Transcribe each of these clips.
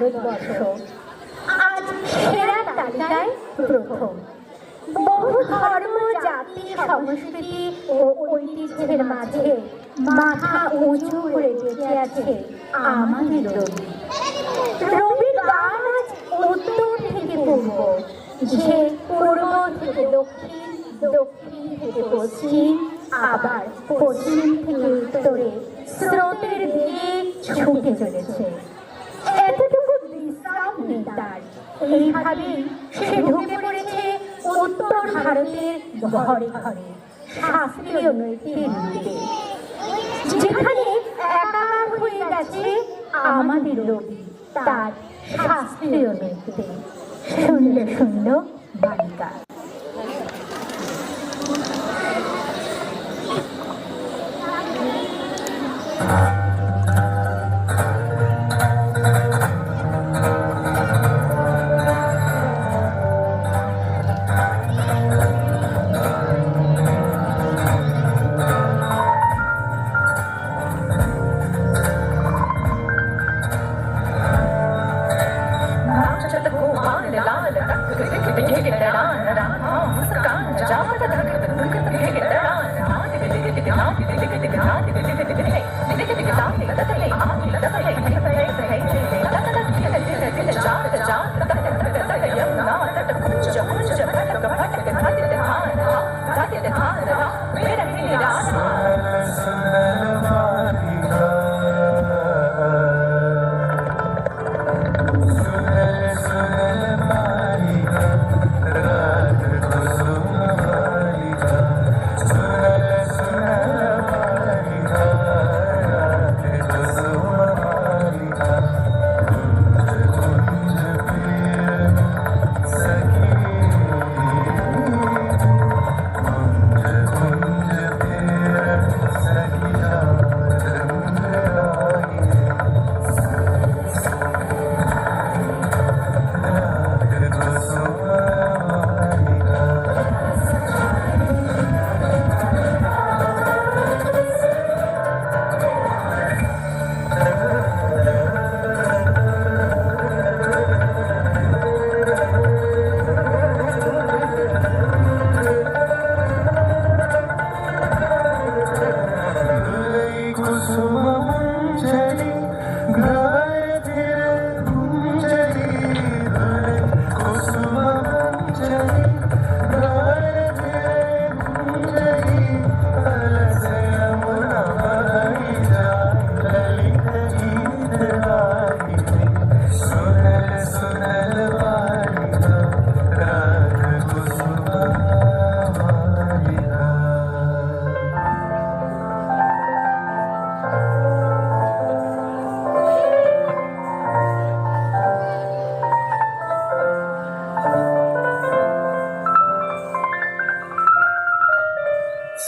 ভারতবর্ষ আজ সেরা তালিকায় প্রথম। বহু ধর্ম, জাতি, সংস্কৃতি ও ঐতিহ্যের মাঝে মাথা উঁচু করে বেঁচে আছে আমাদের রবি। রবির গান আজ উত্তর থেকে পূর্ব, যে পূর্ব থেকে দক্ষিণ, দক্ষিণ থেকে পশ্চিম, আবার পশ্চিম থেকে উত্তরে স্রোতের দিকে ছুটে চলেছে। এতটুকু বিশ্রাম নেই তার। এইভাবেই সে ঢুকে পড়েছে উত্তর ভারতের ঘরে ঘরে শাস্ত্রীয় নৃত্যের রূপে, যেখানে একাকার হয়ে গেছে আমাদের রবি তার শাস্ত্রীয় নৃত্যে। শূন্য শূন্য বালিকা।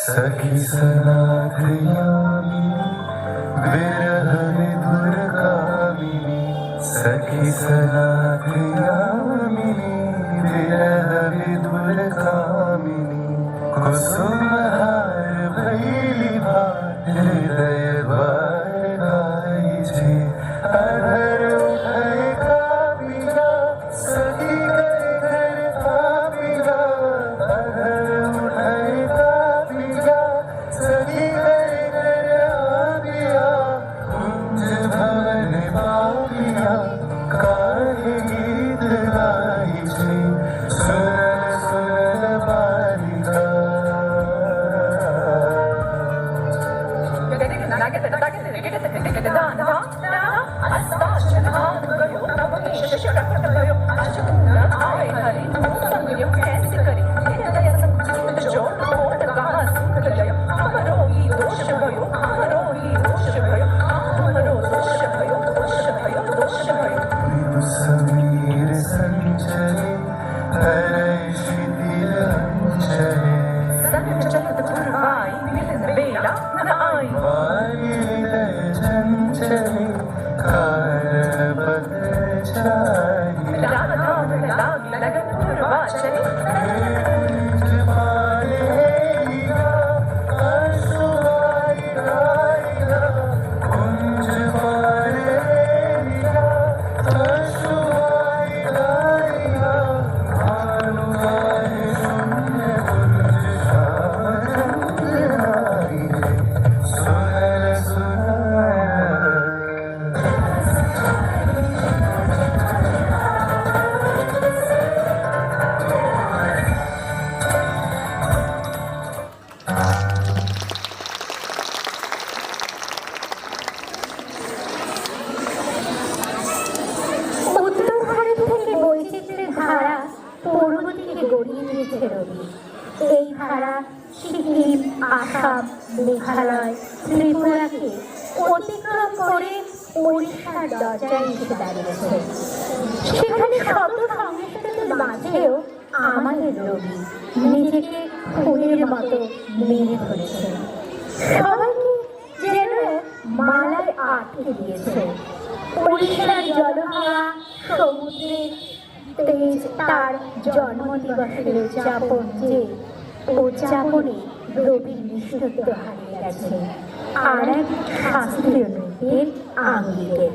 सखी सनाथयामिनी विरह विधुर कामिनी, सखी सनाथयामिनी विरह विधुर कामिनी, कुसुमहार भैली भार हृदय द्वार गाईछे, अधर उठै कामिका सखी कर कर कामिका, अधर उठै कामिका सखी कर कर आबिया, कुंज भवन पाबिया काहे गीत गाईछे, सुनल सुनल बालिका। समीर संचरे हरै शिथिल अंचले, वायु हृदय चंचले कारण बद छाई, कुंज पालेगा आंसू आई आएगा, कुंज पालेगा आंसू ধারা সিকিম, আসাম, মেঘালয়, ত্রিপুরাকে অতিক্রম করে ওড়িশার দরজায় এসে দাঁড়িয়েছে। সেখানে শত সংস্কৃতির মাঝেও আমাদের রবি নিজেকে ফুলের মতো মেরে ধরেছে, সবাইকে যেন মালায় আটকে দিয়েছে। ওড়িশার জলহাওয়া, সমুদ্রের তেজ, তার জন্মদিবসের উদযাপনে রবির নিষ্ঠত্ব হারিয়ে গেছে আর এক শাস্ত্রীয় নৃত্যের আঙ্গিকে।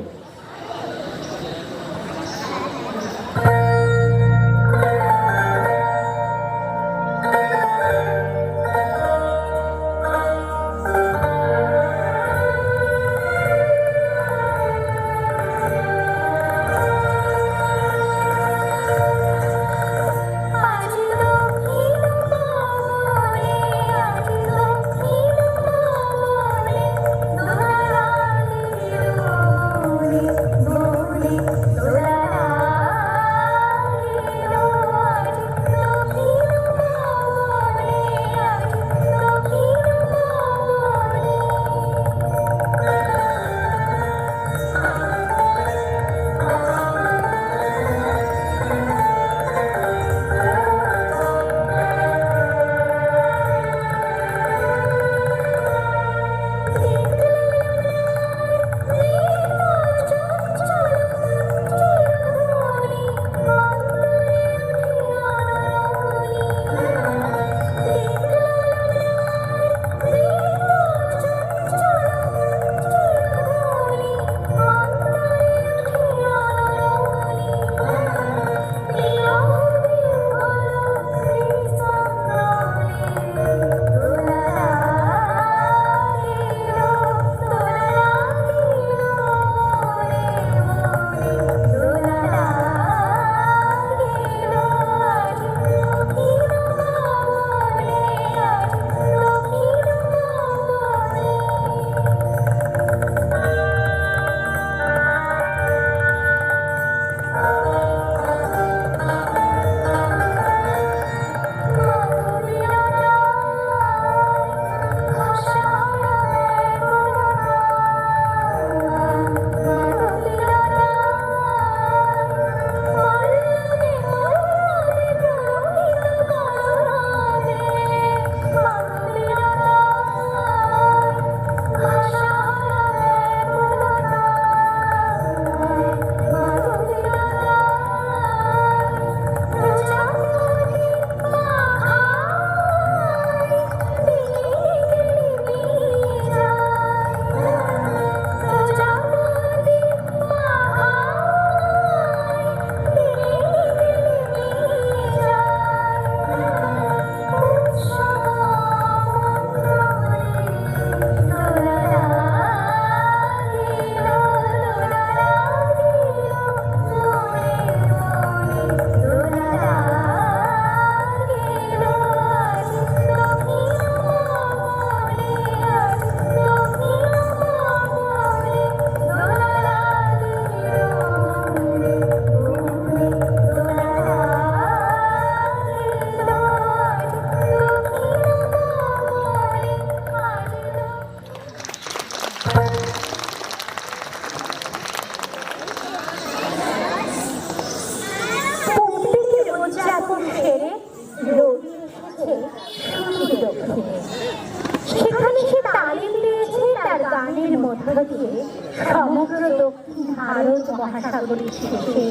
সমগ্র দক্ষিণ ভারত মহাসাগরের শেষে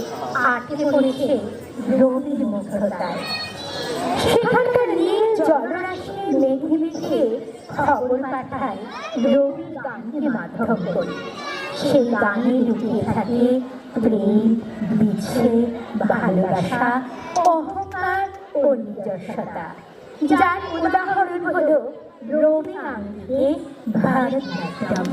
আটকে পড়েছে রবির মুগ্ধতায়। সেখানকার নীল জলরাশির মেঘে মেঘে খবর পাঠায় রবির গানকে মাধ্যম করে। সেই গানে লুকিয়ে থাকে প্রেম, বিচ্ছেদ, ভালোবাসা, অহংকার ও নিজস্বতা, যার উদাহরণ হলো রবি আঙ্গিকে ভারতনাট্যম।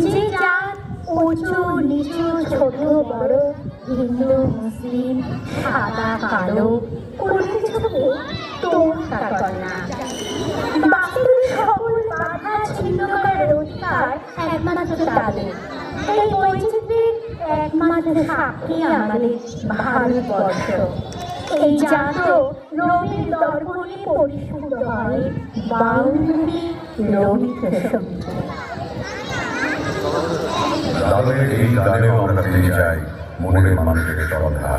যে জাত উঁচু নিচু ছোট বড় হিন্দু মুসলিম সাদা কালো কোনো কিছুকে তোড়টা করে না। বাকিদের সকল বাধা ছিন্ন করার অধিকার একমাত্র তাদের। এই বৈচিত্র্যের একমাত্র সাক্ষী আমাদের ভারতবর্ষ। এই জাত রবির দর্পণে পরিশুদ্ধ হয় বাউলরূপী রবীন্দ্র সঙ্গীতে। তাদের এই গানেও আমরা পেয়ে যাই মনের মানুষের শ্রদ্ধা।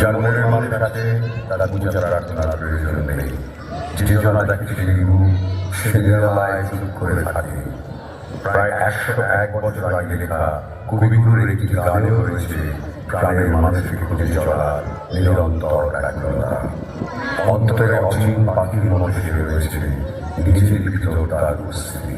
যার মনের মানুষের কাছে তারা পূজা প্রার্থনার প্রয়োজন নেই। যে জনা তাকে সেই রূপ সে নিরালায় সুখ করে থাকে। প্রায় 101 বছর আগে লেখা কবিগুরুর একটি গানেও রয়েছে প্রাণের মানুষকে খুঁজে চলার নিরন্তর ব্যাকুলতা। অন্তরে অচিন পাখির মতো জেগে রয়েছে নিজের ভিতর তার উপস্থিতি।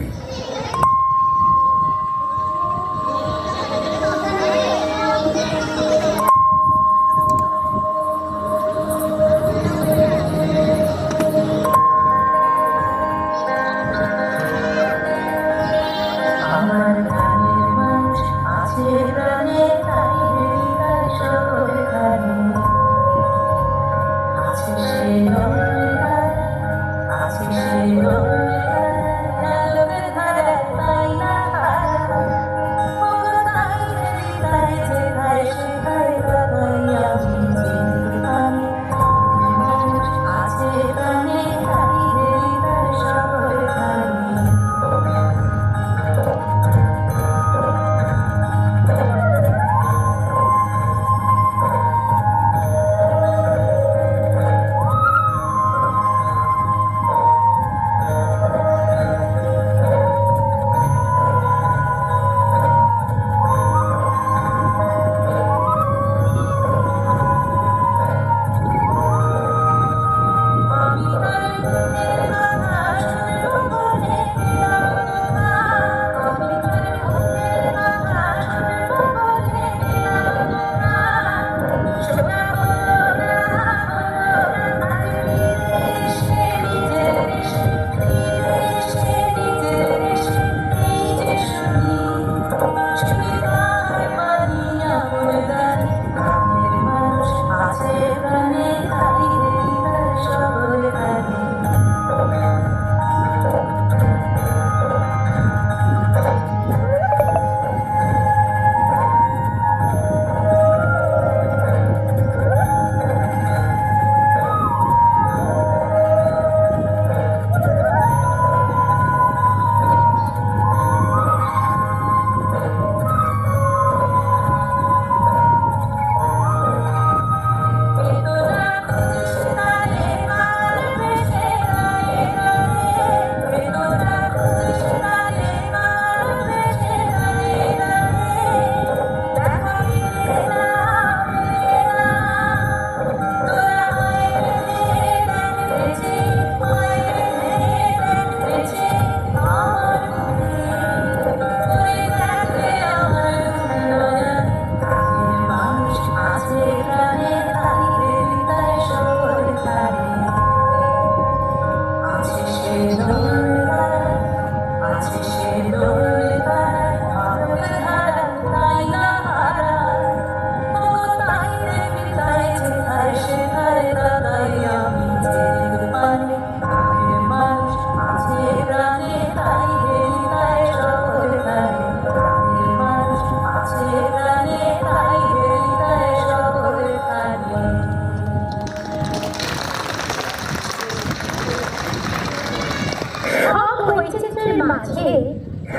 মাঝে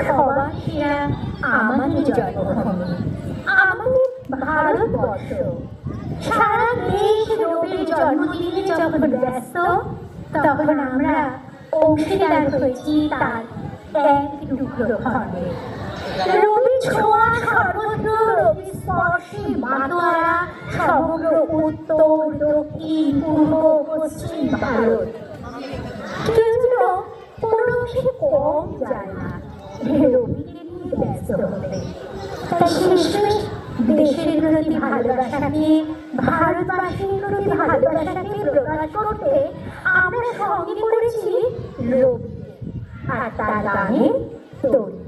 সবার সেরা আমাদের জন্মভূমি, আমাদের ভারতবর্ষ। সারা দেশ রবির জন্মদিনে যখন ব্যস্ত, তখন আমরা অংশীদার হয়েছি তার এক টুকরো খণ্ডে। রবি ছোঁয়া সর্বত্র, রবি স্পর্শে মাতোয়ারা সমগ্র উত্তর দক্ষিণ পূর্ব পশ্চিম ভারত। কেউ যেন কোনো অংশে কম যায় না রবিকে নিয়ে ব্যস্ত হতে। তাই শেষমেশ দেশের প্রতি ভালোবাসাকে, ভারতবাসীর প্রতি ভালোবাসাকে প্রকাশ করতে আমরা সঙ্গে করেছি রবিকে আর তার গানে তৈরি।